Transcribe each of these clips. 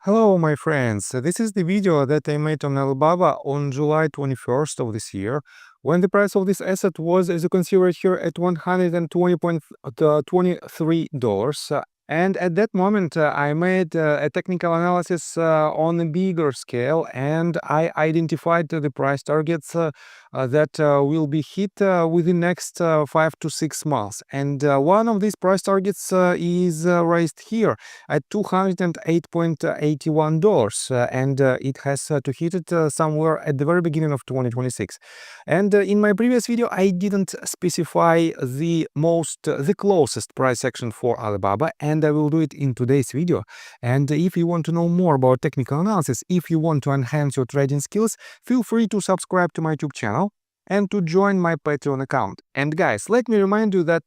Hello, my friends. This is the video that I made on Alibaba on July 21st of this year, when the price of this asset was, as you can see right here, at $120.23. And at that moment, I made a technical analysis on a bigger scale, and I identified the price targets that will be hit within next 5 to 6 months. And one of these price targets is raised here at $208.81, and it has to hit it somewhere at the very beginning of 2026. And in my previous video, I didn't specify the closest price action for Alibaba, and I will do it in today's video. And if you want to know more about technical analysis, if you want to enhance your trading skills, feel free to subscribe to my YouTube channel and to join my Patreon account. And guys, let me remind you that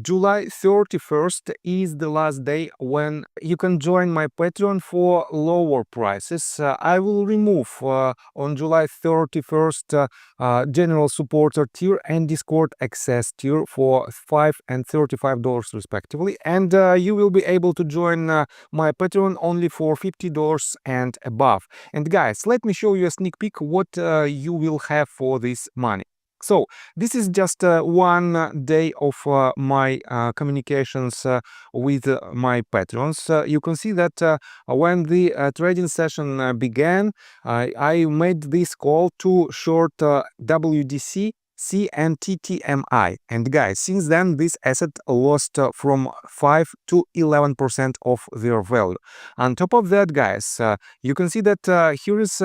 July 31st is the last day when you can join my Patreon for lower prices. I will remove on July 31st General Supporter tier and Discord Access tier for $5 and $35 respectively. And you will be able to join my Patreon only for $50 and above. And guys, let me show you a sneak peek what you will have for this money. So this is just one day of my communications with my patrons. You can see that when the trading session began, I made this call to short WDC, C and TTMI. And guys, since then this asset lost from 5 to 11% of their value. On top of that, guys, you can see that here is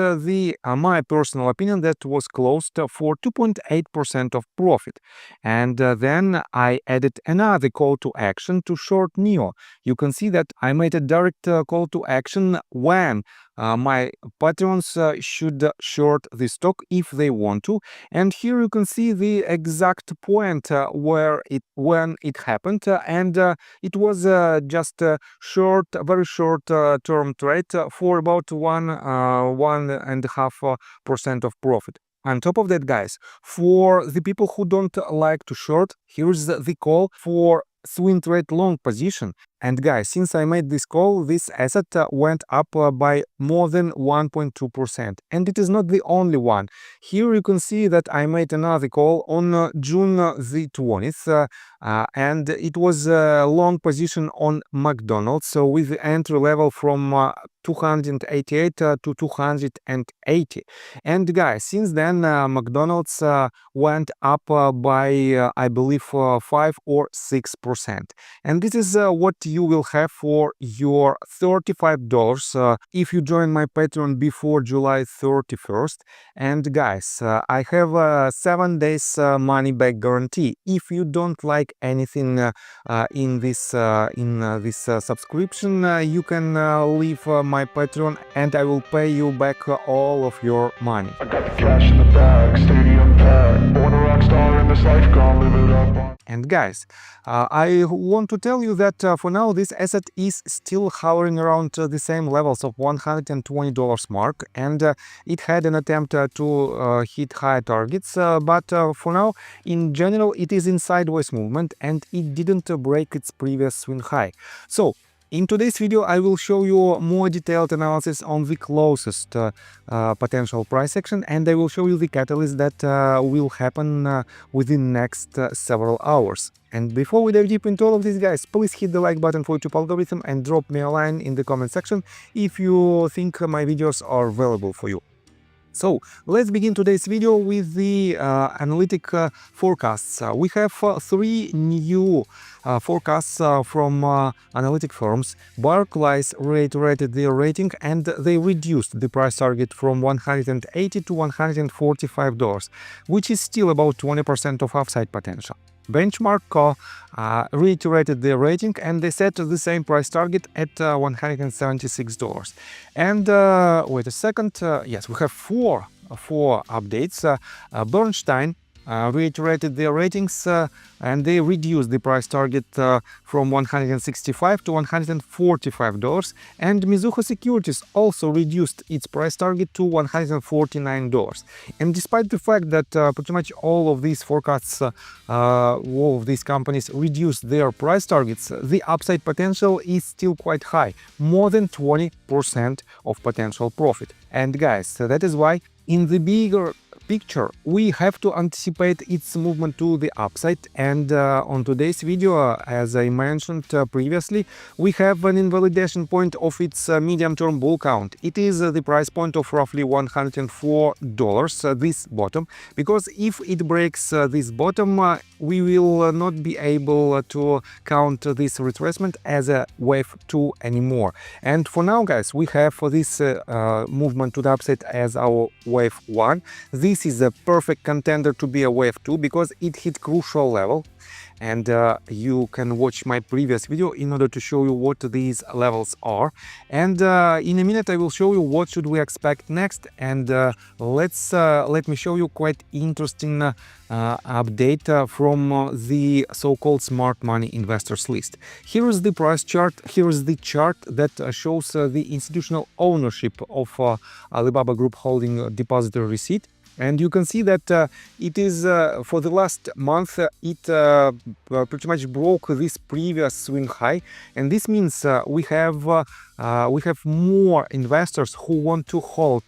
my personal opinion that was closed for 2.8% of profit. And then I added another call to action to short NEO. You can see that I made a direct call to action when my patrons should short the stock if they want to. And here you can see the exact point when it happened, and it was just a very short term trade for about 1.5% of profit. On top of that, guys, for the people who don't like to short, here's the call for swing trade long position. And guys, since I made this call, this asset went up by more than 1.2%. And it is not the only one. Here you can see that I made another call on June the 20th, and it was a long position on McDonald's, so with the entry level from 288 to 280. And guys, since then McDonald's went up by I believe 5 or 6%. And this is what you will have for your $35 if you join my Patreon before July 31st. And guys, I have 7 days money back guarantee. If you don't like anything in this subscription, you can leave my Patreon and I will pay you back all of your money. I got the cash in the bag, stadium packed, born a rock star in this life, gonna live it up. And guys, I want to tell you that for now this asset is still hovering around the same levels of $120 mark, and it had an attempt to hit higher targets, but for now in general it is in sideways movement and it didn't break its previous swing high. So in today's video, I will show you more detailed analysis on the closest potential price action, and I will show you the catalyst that will happen within next several hours. And before we dive deep into all of this, guys, please hit the like button for YouTube algorithm and drop me a line in the comment section if you think my videos are valuable for you. So let's begin today's video with the analytic forecasts. We have 3 new forecasts from analytic firms. Barclays reiterated their rating and they reduced the price target from $180 to $145, which is still about 20% of upside potential. Benchmark reiterated their rating and they set the same price target at $176. And wait a second, yes, we have four updates. Bernstein reiterated their ratings and they reduced the price target from $165 to $145, and Mizuho Securities also reduced its price target to $149. And despite the fact that pretty much all of these forecasts, all of these companies reduced their price targets, the upside potential is still quite high, more than 20% of potential profit. And guys, that is why in the bigger picture we have to anticipate its movement to the upside. And on today's video, as I mentioned previously, we have an invalidation point of its medium-term bull count. It is the price point of roughly $104, this bottom, because if it breaks this bottom, we will not be able to count this retracement as a wave 2 anymore. And for now, guys, we have this movement to the upside as our wave 1. This is a perfect contender to be a wave 2 because it hit crucial level, and you can watch my previous video in order to show you what these levels are. And in a minute I will show you what should we expect next. And let me show you quite interesting update from the so-called smart money investors list. Here is the price chart. Here is the chart that shows the institutional ownership of Alibaba Group Holding Depository Receipt. And you can see that it is for the last month it pretty much broke this previous swing high, and this means we have more investors who want to hold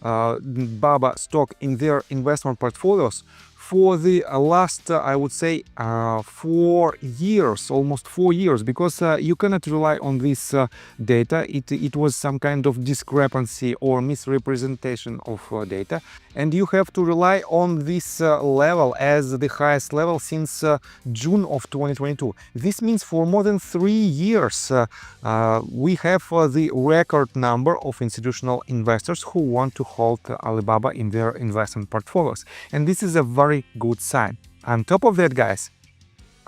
BABA stock in their investment portfolios for the last, I would say, 4 years, almost 4 years, because you cannot rely on this data. It was some kind of discrepancy or misrepresentation of data, and you have to rely on this level as the highest level since June of 2022. This means for more than 3 years we have the record number of institutional investors who want to hold Alibaba in their investment portfolios, and this is a very good sign. On top of that, guys,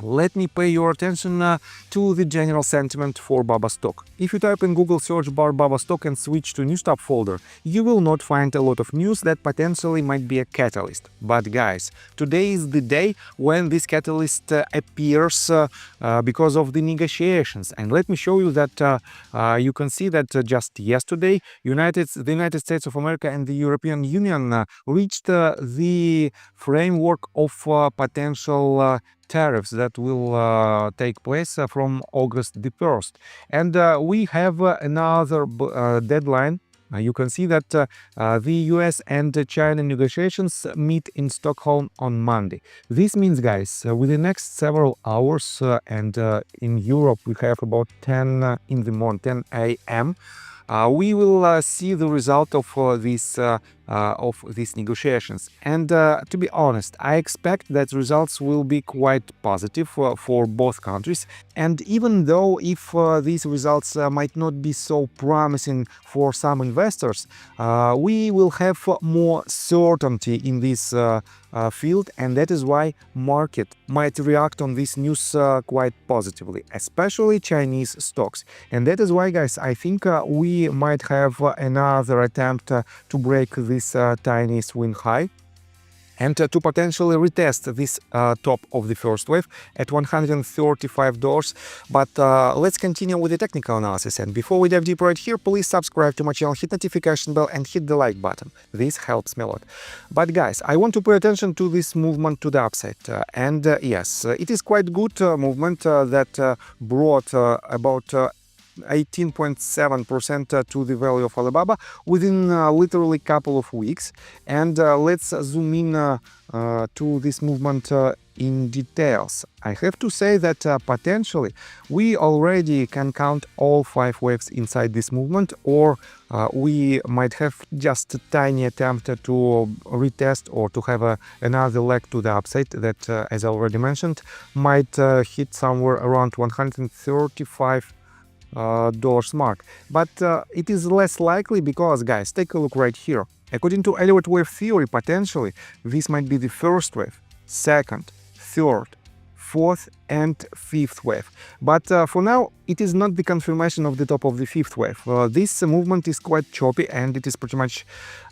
let me pay your attention to the general sentiment for BABA stock. If you type in Google search bar BABA stock and switch to news tab folder, you will not find a lot of news that potentially might be a catalyst. But guys, today is the day when this catalyst appears because of the negotiations. And let me show you that you can see that just yesterday the United States of America and the European Union reached the framework of potential tariffs that will take place from August the 1st. And we have another deadline. You can see that the US and China negotiations meet in Stockholm on Monday. This means, guys, within the next several hours, and in Europe we have about 10 in the morning, 10 a.m., we will see the result of these negotiations. And to be honest, I expect that results will be quite positive for both countries. And even though if these results might not be so promising for some investors, we will have more certainty in this field, and that is why market might react on this news quite positively, especially Chinese stocks. And that is why, guys, I think we might have another attempt to break this tiny swing high and to potentially retest this top of the first wave at $135. But let's continue with the technical analysis. And before we dive deeper right here, please subscribe to my channel, hit notification bell and hit the like button. This helps me a lot. But guys, I want to pay attention to this movement to the upside. And yes, it is quite good movement that brought about 18.7% to the value of Alibaba within literally couple of weeks. And let's zoom in to this movement in details. I have to say that potentially we already can count all 5 waves inside this movement, or we might have just a tiny attempt to retest or to have another leg to the upside that, as I already mentioned, might hit somewhere around $135 mark. But it is less likely because, guys, take a look right here. According to elevated wave theory, potentially this might be the first wave, second, third, fourth and fifth wave. But for now, it is not the confirmation of the top of the fifth wave. This movement is quite choppy, and it is pretty much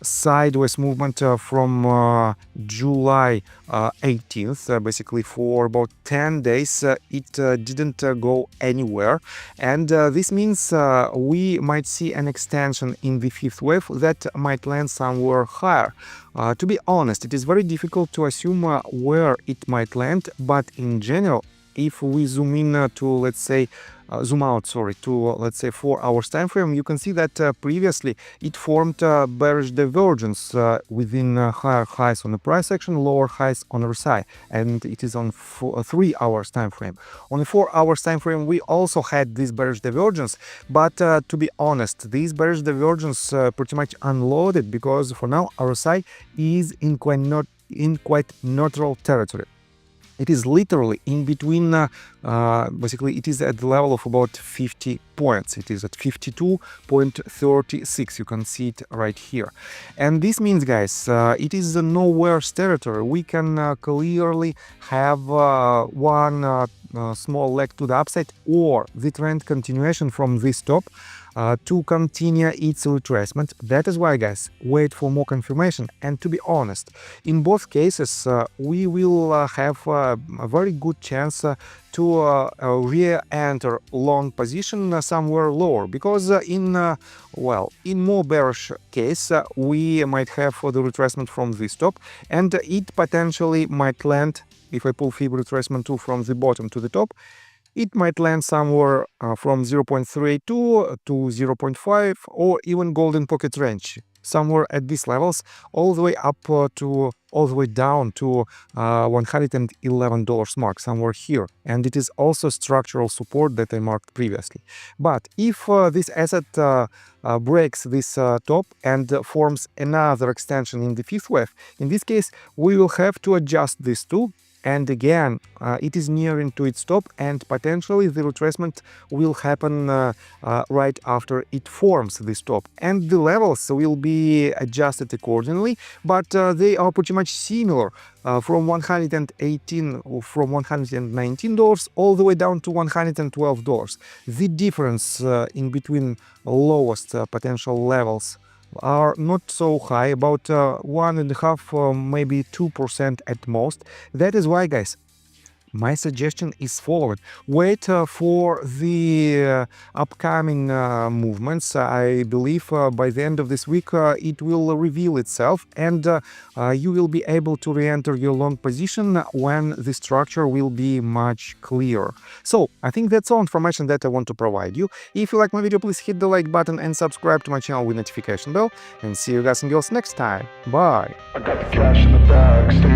sideways movement from July 18th. Basically, for about 10 days, it didn't go anywhere. And this means we might see an extension in the fifth wave that might land somewhere higher. To be honest, it is very difficult to assume where it might land, but in general, if we zoom in to, let's say, zoom out, sorry, to let's say 4 hours time frame, you can see that previously it formed bearish divergence within higher highs on the price action, lower highs on RSI, and it is on 3 hours time frame. On the 4 hours time frame, we also had this bearish divergence, but to be honest, this bearish divergence pretty much unloaded, because for now RSI is in quite neutral territory. It is literally in between, basically it is at the level of about 50 points. It is at 52.36. You can see it right here. And this means, guys, it is a nowhere's territory. We can clearly have one small leg to the upside, or the trend continuation from this top to continue its retracement. That is why, guys, wait for more confirmation. And to be honest, in both cases, we will have a very good chance to re-enter long position somewhere lower, because in more bearish case, we might have the retracement from this top, and it potentially might land, if I pull Fib retracement 2 from the bottom to the top, it might land somewhere from 0.32 to 0.5, or even golden pocket range, somewhere at these levels, all the way up to all the way down to $111 mark, somewhere here. And it is also structural support that I marked previously. But if this asset breaks this top and forms another extension in the fifth wave, in this case, we will have to adjust these two. And again, it is nearing to its top, and potentially the retracement will happen right after it forms this top. And the levels will be adjusted accordingly, but they are pretty much similar, from $119 all the way down to $112. The difference in between lowest potential levels are not so high, about 1.5%, maybe 2% at most. That is why, guys, my suggestion is followed. Wait for the upcoming movements. I believe by the end of this week it will reveal itself, and you will be able to re-enter your long position when the structure will be much clearer. So I think that's all information that I want to provide you. If you like my video, please hit the like button and subscribe to my channel with notification bell, and see you guys and girls next time. Bye! I got the cash in the bag.